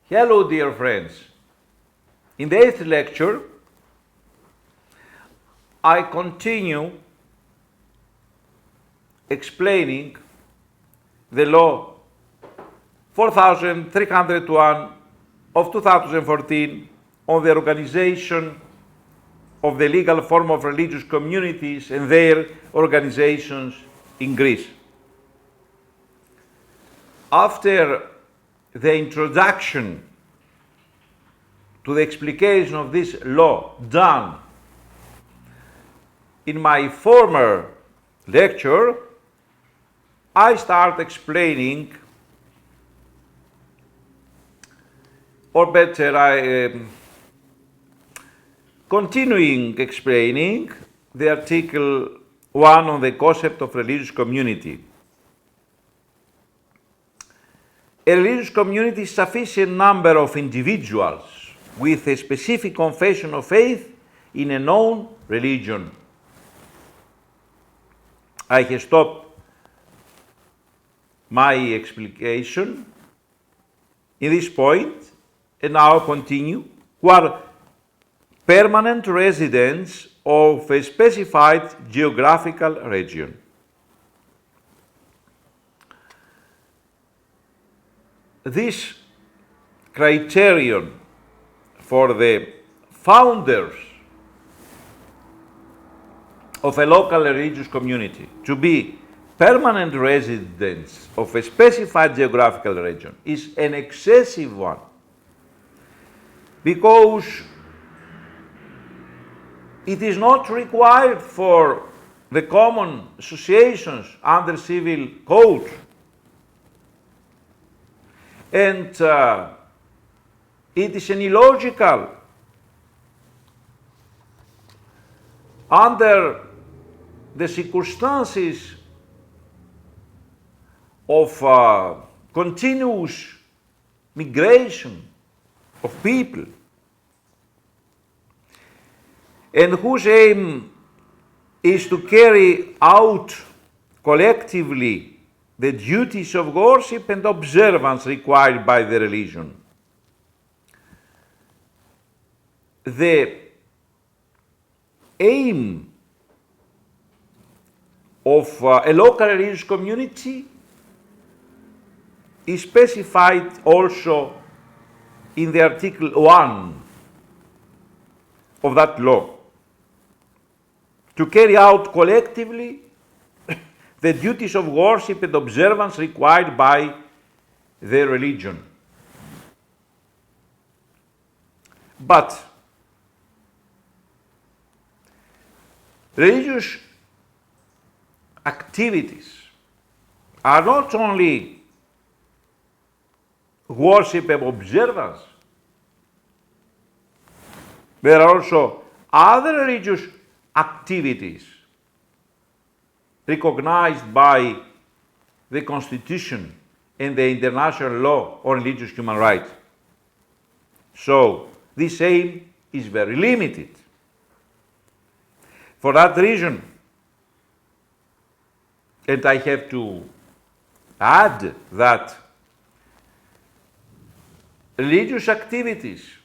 Hello, dear friends. In the 8th lecture, I continue explaining the law 4301 of 2014 on the organization of the legal form of religious communities and their organizations in Greece. After the introduction to the explication of this law done in my former lecture, I start explaining, or better, continuing explaining the Article 1 on the concept of religious community. A religious community is sufficient number of individuals with a specific confession of faith in a known religion. I have stopped my explication in this point and now continue, who are permanent residents of a specified geographical region. This criterion for the founders of a local religious community to be permanent residents of a specified geographical region is an excessive one, because it is not required for the common associations under civil code. And it is an illogical under the circumstances of continuous migration of people, and whose aim is to carry out collectively the duties of worship and observance required by the religion. The aim of a local religious community is specified also in the Article 1 of that law, to carry out collectively the duties of worship and observance required by the religion. But religious activities are not only worship and observance, there are also other religious activities recognized by the Constitution and the international law on religious human rights. So this aim is very limited. For that reason, and I have to add that religious activities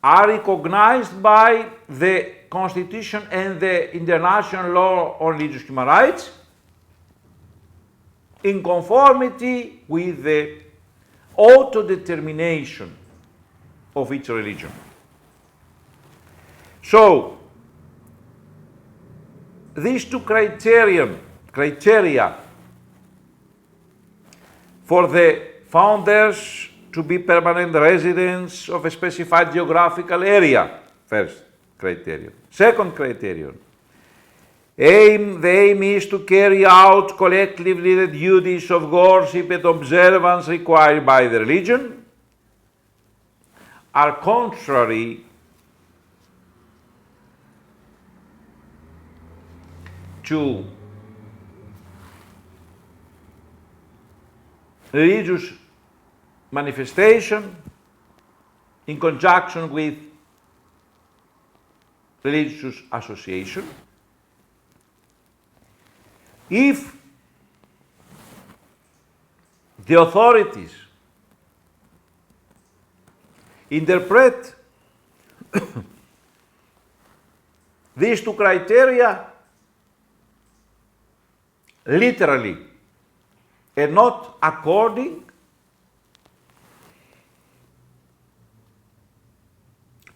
are recognized by the Constitution and the international law on religious human rights in conformity with the autodetermination of each religion. So, these two criteria for the founders to be permanent residents of a specified geographical area, first criterion. Second criterion, the aim is to carry out collectively the duties of worship and observance required by the religion, are contrary to religious manifestation in conjunction with religious association. If the authorities interpret these two criteria literally and not according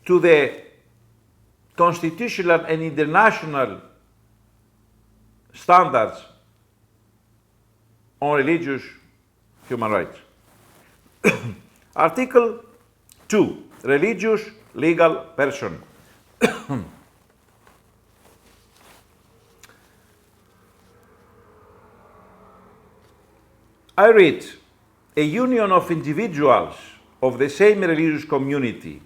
to the constitutional and international standards on religious human rights. Article 2, religious legal person. I read, a union of individuals of the same religious community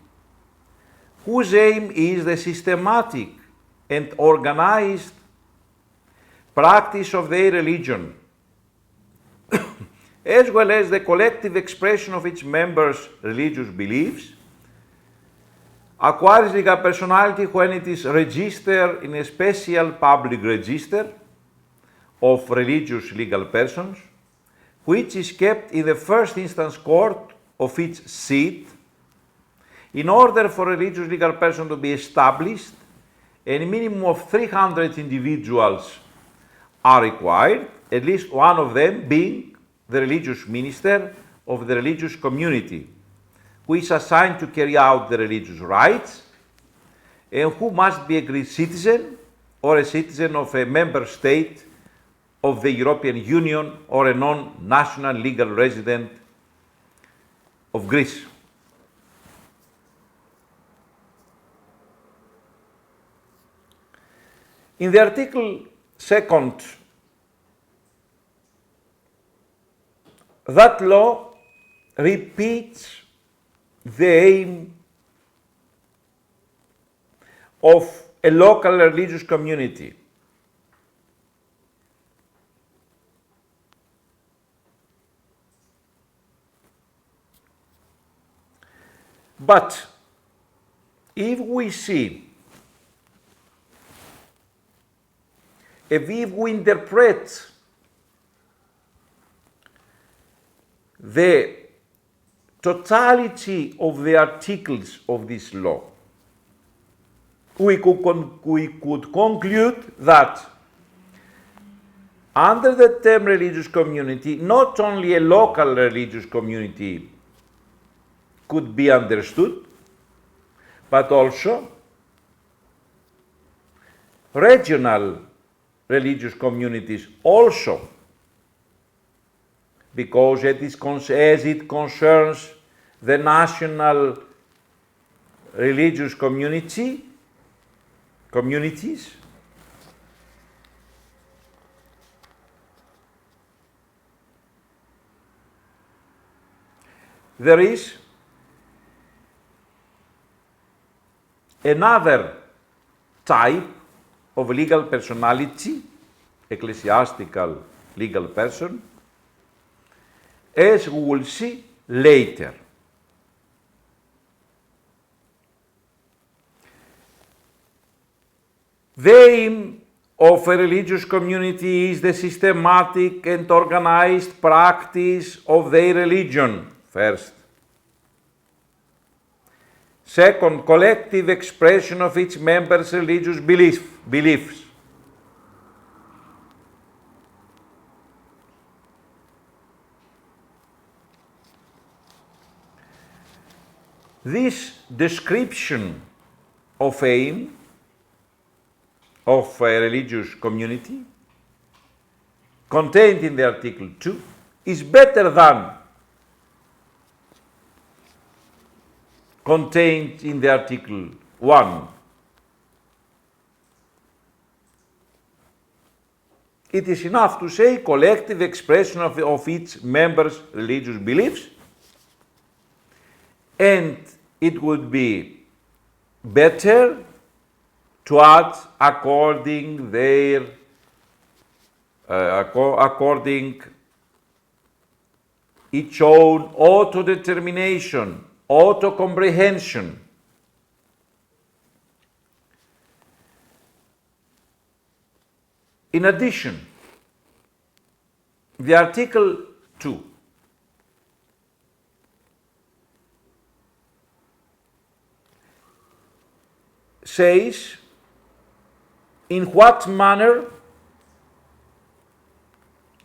whose aim is the systematic and organized practice of their religion, as well as the collective expression of its members' religious beliefs, acquires legal personality when it is registered in a special public register of religious legal persons, which is kept in the first instance court of its seat. In order for a religious legal person to be established, a minimum of 300 individuals are required, at least one of them being the religious minister of the religious community, who is assigned to carry out the religious rites, and who must be a Greek citizen or a citizen of a member state of the European Union or a non-national legal resident of Greece. In the article 2nd, that law repeats the aim of a local religious community. But if we see, if we interpret the totality of the articles of this law, we could conclude that under the term religious community, not only a local religious community could be understood, but also regional religious communities also, because as it concerns the national religious communities, there is another type of legal personality, ecclesiastical legal person, as we will see later. The aim of a religious community is the systematic and organized practice of their religion, first. Second, collective expression of its members' religious beliefs. This description of aim of a religious community contained in the Article 2 is better than contained in the Article 1. It is enough to say collective expression of its members' religious beliefs, and it would be better to add according its own autodetermination, auto-comprehension. In addition, the Article 2 says in what manner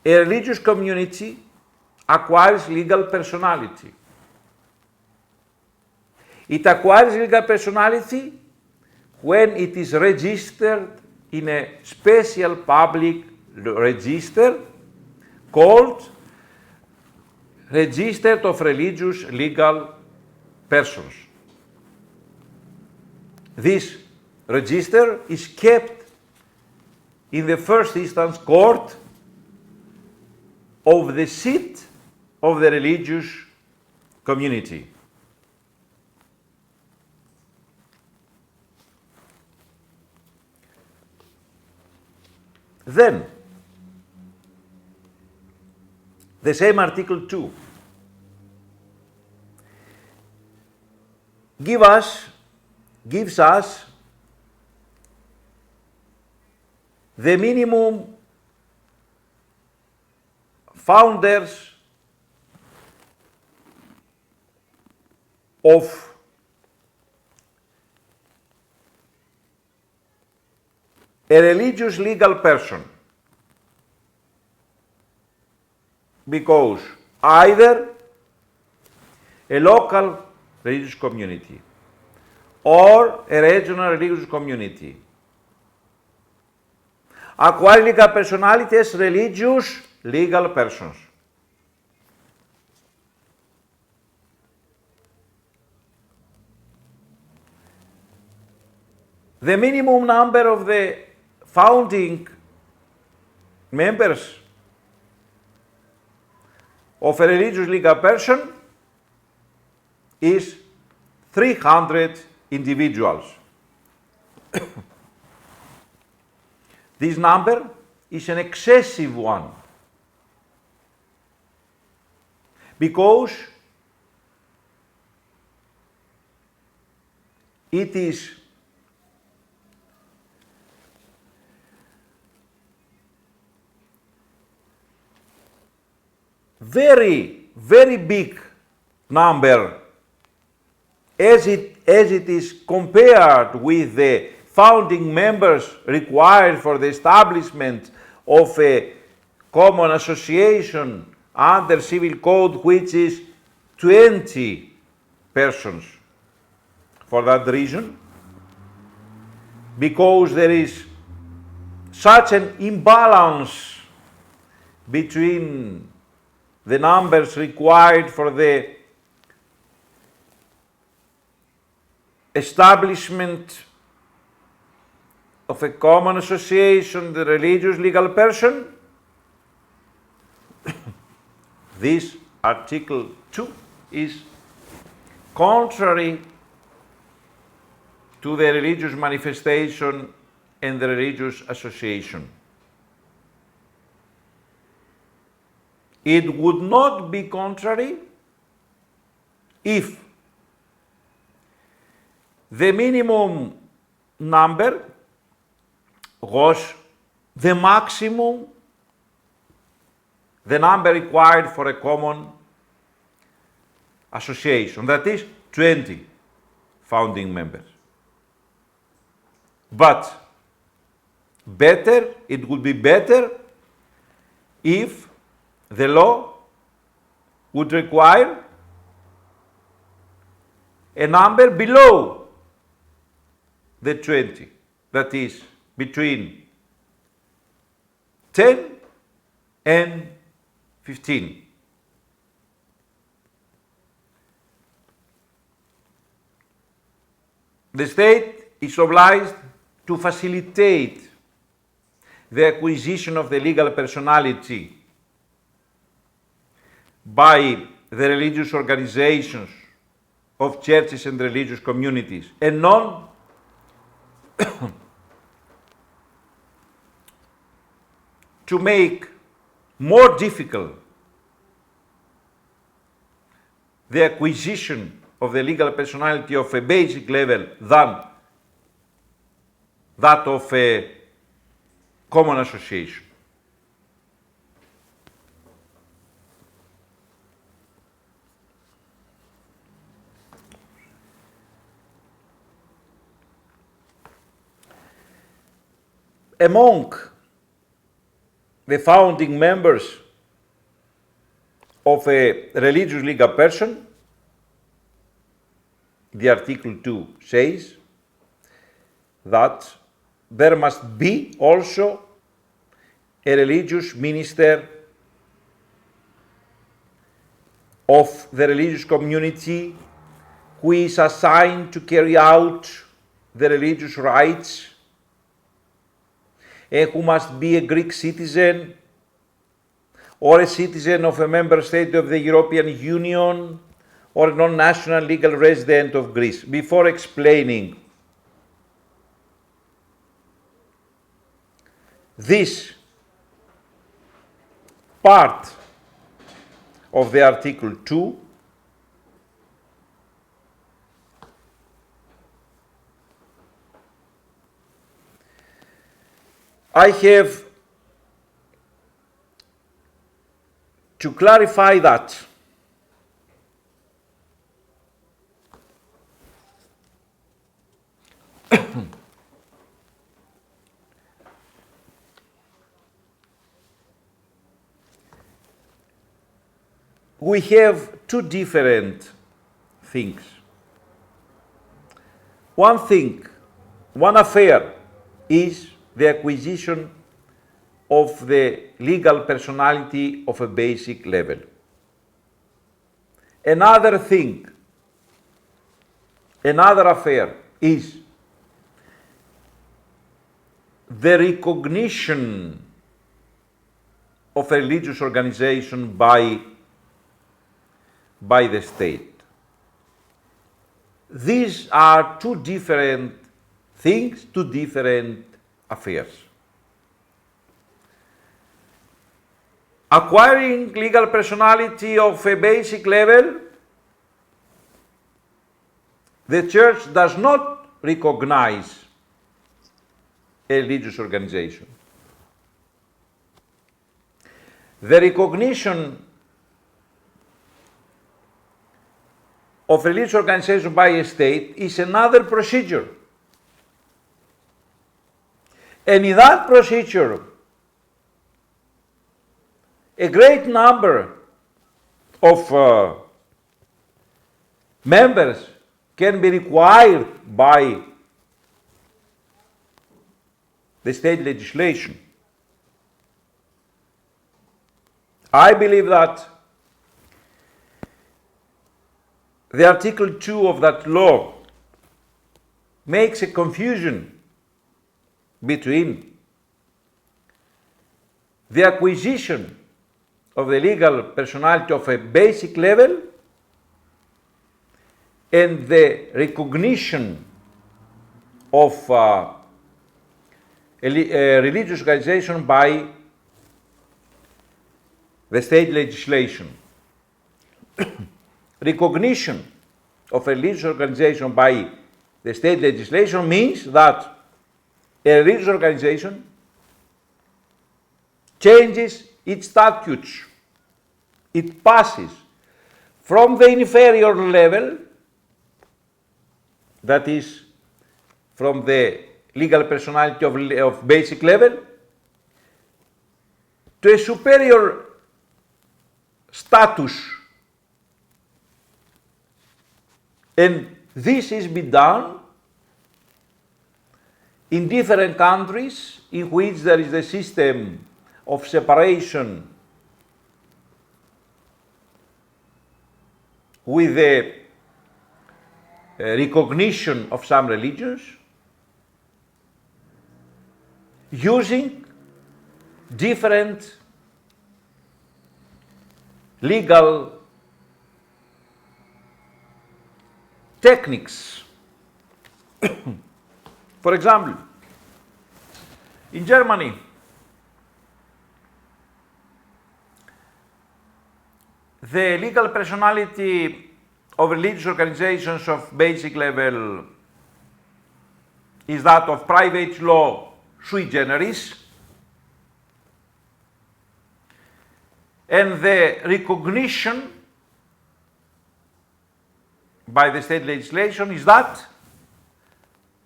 a religious community acquires legal personality. It acquires legal personality when it is registered in a special public register called Register of Religious Legal Persons. This register is kept in the first instance court of the seat of the religious community. Then, the same Article 2 gives us the minimum founders of a religious legal person, because either a local religious community or a regional religious community acquire legal personality as religious legal persons. The minimum number of the founding members of a religious legal person is 300 individuals. This number is an excessive one because it is very, very big number as it is compared with the founding members required for the establishment of a common association under civil code, which is 20 persons. For that reason, because there is such an imbalance between the numbers required for the establishment of a common association, the religious legal person, this Article 2 is contrary to the religious manifestation and the religious association. It would not be contrary if the minimum number was the maximum, the number required for a common association, that is 20 founding members. But it would be better if the law would require a number below the 20, that is between 10 and 15. The state is obliged to facilitate the acquisition of the legal personality by the religious organizations of churches and religious communities, and not to make more difficult the acquisition of the legal personality of a basic level than that of a common association. among the founding members of a religious legal person, the Article 2 says that there must be also a religious minister of the religious community who is assigned to carry out the religious rites and who must be a Greek citizen or a citizen of a member state of the European Union or a non-national legal resident of Greece. Before explaining this part of the Article 2, I have to clarify that we have two different things. One affair is the acquisition of the legal personality of a basic level. Another affair is the recognition of a religious organization by the state. These are two different things, two different affairs. Acquiring legal personality of a basic level, the Church does not recognize a religious organization. The recognition of religious organization by a state is another procedure. And in that procedure, a great number of members can be required by the state legislation. I believe that the Article 2 of that law makes a confusion between the acquisition of the legal personality of a basic level and the recognition of a religious organization by the state legislation. Recognition of a religious organization by the state legislation means that a religious organization changes its statutes. It passes from the inferior level, that is, from the legal personality of basic level, to a superior status. And this is be done in different countries in which there is a system of separation with the recognition of some religions, using different legal techniques. For example, in Germany, the legal personality of religious organizations of basic level is that of private law sui generis, and the recognition by the state legislation is that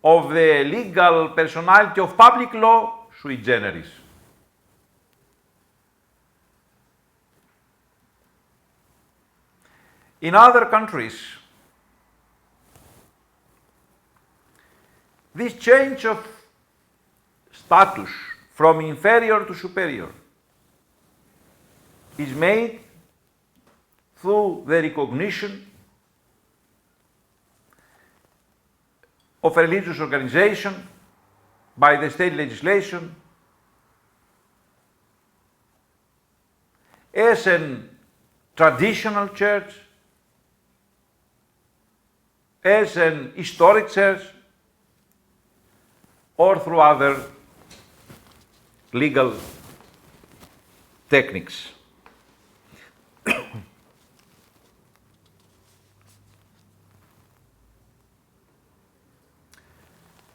of the legal personality of public law sui generis. In other countries, this change of status from inferior to superior is made through the recognition of a religious organization by the state legislation as a traditional church, as an historic church, or through other legal techniques.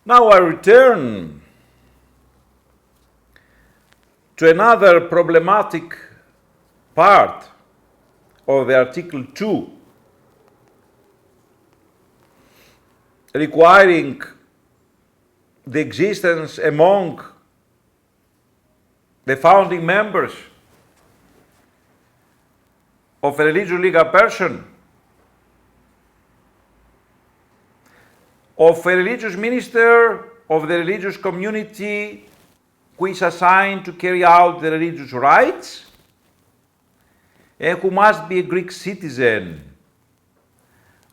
Now I return to another problematic part of the Article 2, requiring the existence among the founding members of a religious legal person, of a religious minister of the religious community who is assigned to carry out the religious rites, and who must be a Greek citizen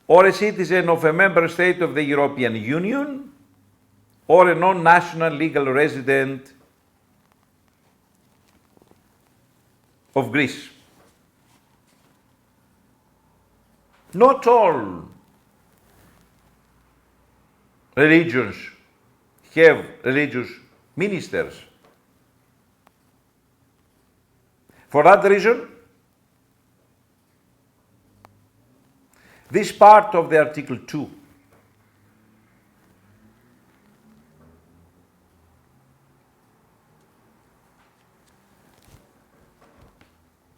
or a citizen of a member state of the European Union, or a non-national legal resident of Greece. Not all religions have religious ministers. For that reason, this part of the Article 2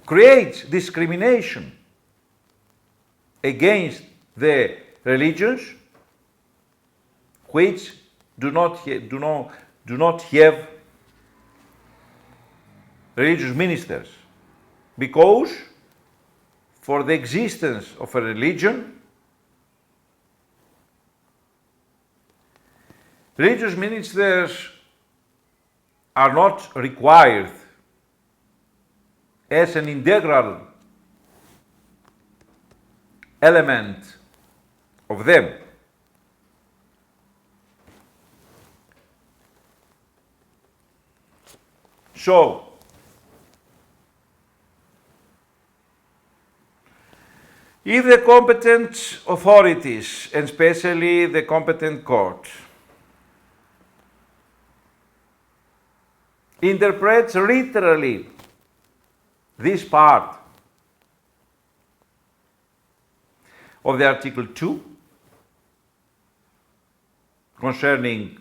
creates discrimination against the religions which do not have religious ministers, because for the existence of a religion, religious ministers are not required as an integral element of them. So, if the competent authorities, and especially the competent court, interprets literally this part of the Article 2 concerning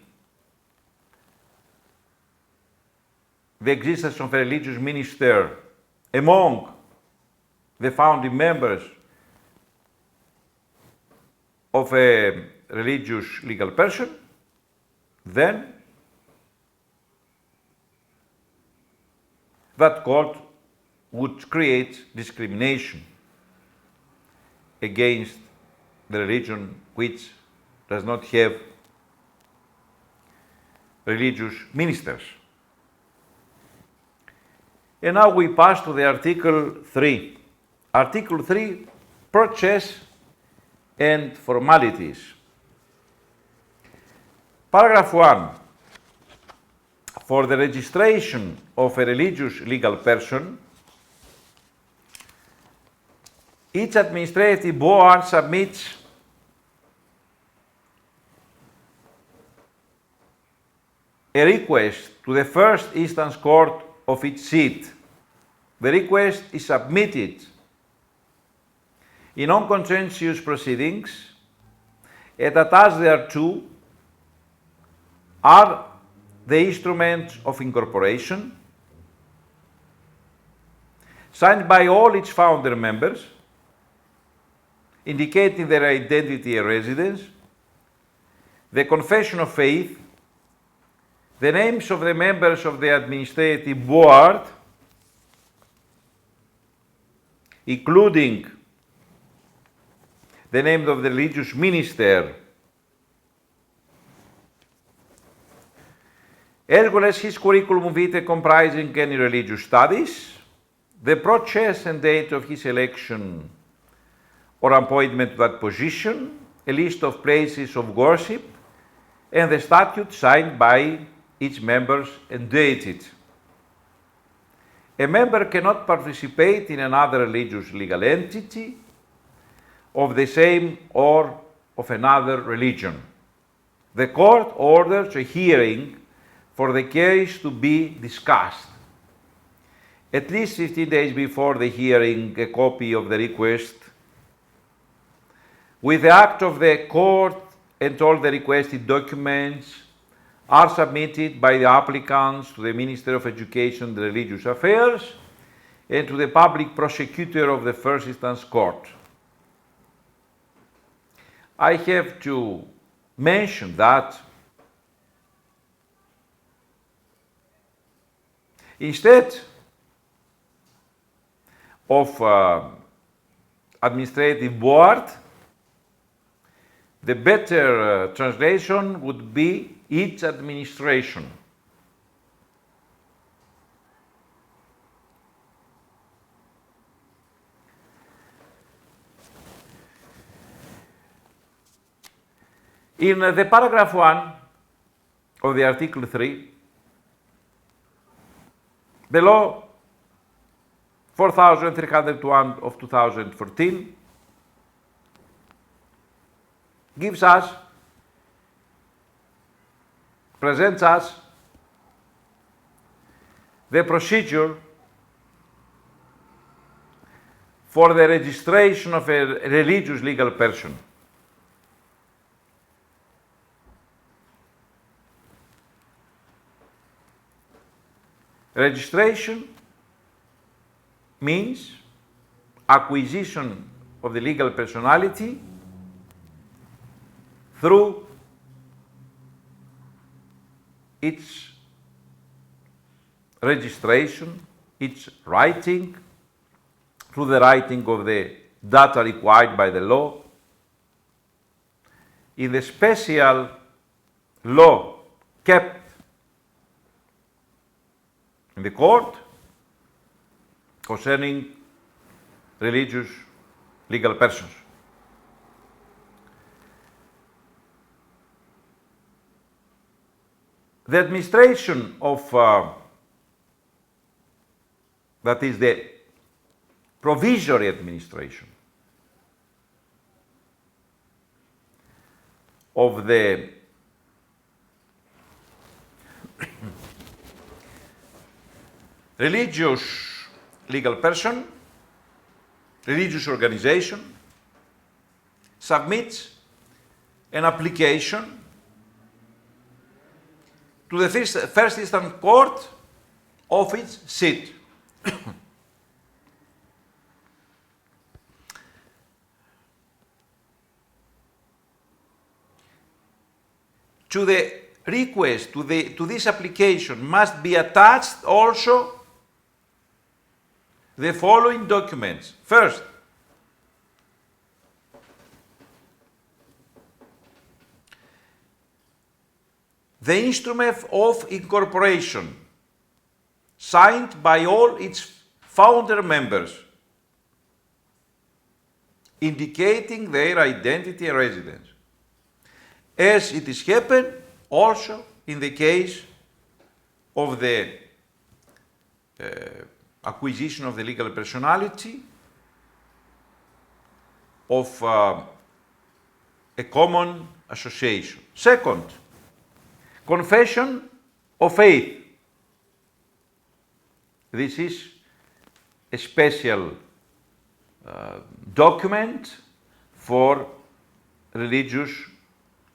the existence of a religious minister among the founding members of a religious legal person, then that court would create discrimination against the religion which does not have religious ministers. And now we pass to the Article 3. Article 3, purchase and formalities. Paragraph 1. For the registration of a religious legal person, each administrative board submits a request to the first instance court of each seat. The request is submitted in non-contentious proceedings, and attached thereto are the instruments of incorporation, signed by all its founder members, indicating their identity and residence, the confession of faith, the names of the members of the administrative board, including the name of the religious minister, as well as his curriculum vitae comprising any religious studies, the process and date of his election or appointment to that position, a list of places of worship, and the statute signed by each member and dated. A member cannot participate in another religious legal entity of the same or of another religion. The court orders a hearing for the case to be discussed. At least 15 days before the hearing, a copy of the request with the act of the court and all the requested documents are submitted by the applicants to the Minister of Education and Religious Affairs and to the public prosecutor of the first instance court. I have to mention that instead of administrative board, the better translation would be its administration. In the paragraph 1 of the Article 3, the law 4301 of 2014 presents us the procedure for the registration of a religious legal person. Registration means acquisition of the legal personality through its registration, its writing, through the writing of the data required by the law, in the special law kept in the court concerning religious legal persons. The administration of, that is the provisory administration of the religious legal person, religious organization, submits an application to the first instance court of its seat. To the request, to this application must be attached also the following documents. First, the instrument of incorporation signed by all its founder members, indicating their identity and residence, as it is happened also in the case of the acquisition of the legal personality of a common association. Second, confession of faith. This is a special document for religious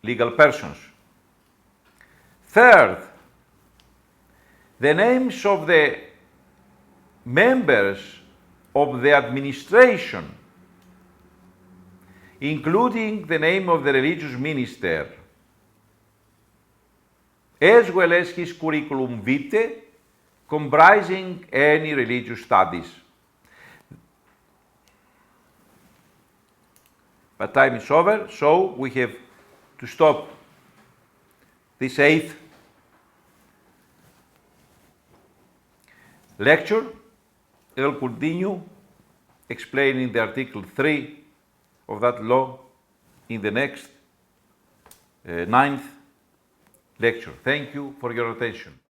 legal persons. Third, the names of the members of the administration, including the name of the religious minister, as well as his curriculum vitae, comprising any religious studies. But time is over, so we have to stop this 8th lecture. I'll continue explaining the Article 3 of that law in the next 9th lecture. Thank you for your attention.